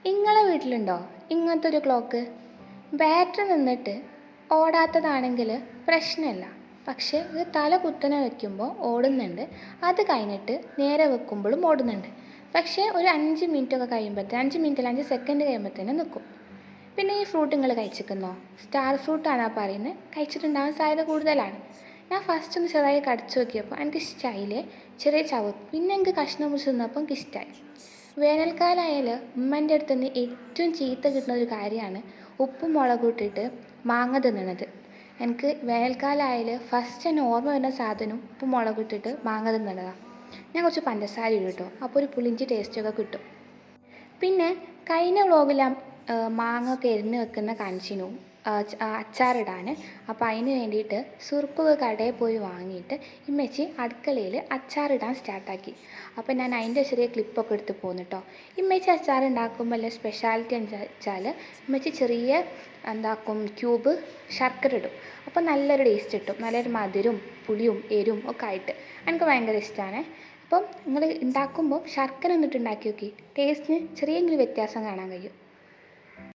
ഇങ്ങളെ വീട്ടിലുണ്ടോ ഇങ്ങനത്തെ ഒരു ക്ലോക്ക്? ബാറ്ററി നിന്നിട്ട് ഓടാത്തതാണെങ്കിൽ പ്രശ്നമില്ല. പക്ഷേ ഇത് തല കുത്തനെ വെക്കുമ്പോൾ ഓടുന്നുണ്ട്. അത് കഴിഞ്ഞിട്ട് നേരെ വെക്കുമ്പോഴും ഓടുന്നുണ്ട്. പക്ഷേ ഒരു 5 മിനിറ്റൊക്കെ കഴിയുമ്പോഴത്തേന് 5 മിനിറ്റല്ല 5 സെക്കൻഡ് കഴിയുമ്പോഴത്തേനും നിൽക്കും. പിന്നെ ഈ ഫ്രൂട്ട് നിങ്ങൾ കഴിച്ചിരിക്കുന്നോ? സ്റ്റാർ ഫ്രൂട്ടാണ് ആ പറയുന്നത്. കഴിച്ചിട്ടുണ്ടാകാൻ സാധ്യത കൂടുതലാണ്. ഞാൻ ഫസ്റ്റ് ഒന്ന് ചെറുതായി കടിച്ചു നോക്കിയപ്പോൾ എനിക്ക് ഇഷ്ടമായില്ലേ, ചെറിയ ചവപ്പ്. പിന്നെ എനിക്ക് കഷ്ണം മുറിച്ച് തിന്നപ്പോൾ എനിക്ക് ഇഷ്ടമായി. വേനൽക്കാലമായാൽ ഉമ്മൻ്റെ അടുത്ത് നിന്ന് ഏറ്റവും ചീത്ത കിട്ടുന്ന ഒരു കാര്യമാണ് ഉപ്പും മുളകും ഇട്ടിട്ട് മാങ്ങ തിന്നണത്. എനിക്ക് വേനൽക്കാലമായാൽ ഫസ്റ്റ് തന്നെ ഓർമ്മ വരുന്ന സാധനം ഉപ്പും മുളകും ഇട്ടിട്ട് മാങ്ങ തിന്നണതാണ്. ഞാൻ കുറച്ച് പഞ്ചസാര ഇടും കേട്ടോ, അപ്പോൾ ഒരു പുളിഞ്ചി ടേസ്റ്റൊക്കെ കിട്ടും. പിന്നെ കഴിഞ്ഞ വ്ളോഗിൽ മാങ്ങ ഒക്കെ എരിഞ്ഞ് വെക്കുന്ന കാണിച്ചിരുന്നു അച്ചാറിടാൻ. അപ്പോൾ അതിന് വേണ്ടിയിട്ട് സുറുപ്പ് കടയിൽ പോയി വാങ്ങിയിട്ട് ഇമ്മച്ചി അടുക്കളയിൽ അച്ചാറിടാൻ സ്റ്റാർട്ടാക്കി. അപ്പോൾ ഞാൻ അതിൻ്റെ ചെറിയ ക്ലിപ്പൊക്കെ എടുത്ത് പോന്നു കേട്ടോ. ഇമ്മച്ചി അച്ചാർ ഉണ്ടാക്കുമ്പോൾ അല്ലേ സ്പെഷ്യാലിറ്റി എന്ന് വെച്ചാൽ ഇമ്മച്ചി ചെറിയ എന്താക്കും ക്യൂബ് ശർക്കര ഇടും. അപ്പോൾ നല്ലൊരു ടേസ്റ്റ് കിട്ടും, നല്ലൊരു മധുരവും പുളിയും എരിവും ഒക്കെ ആയിട്ട്. എനിക്ക് ഭയങ്കര ഇഷ്ടമാണ്. അപ്പം നിങ്ങൾ ഉണ്ടാക്കുമ്പോൾ ശർക്കര ഒന്നിട്ട് ഉണ്ടാക്കി നോക്കി, ടേസ്റ്റിന് ചെറിയെങ്കിലും വ്യത്യാസം കാണാൻ കഴിയും.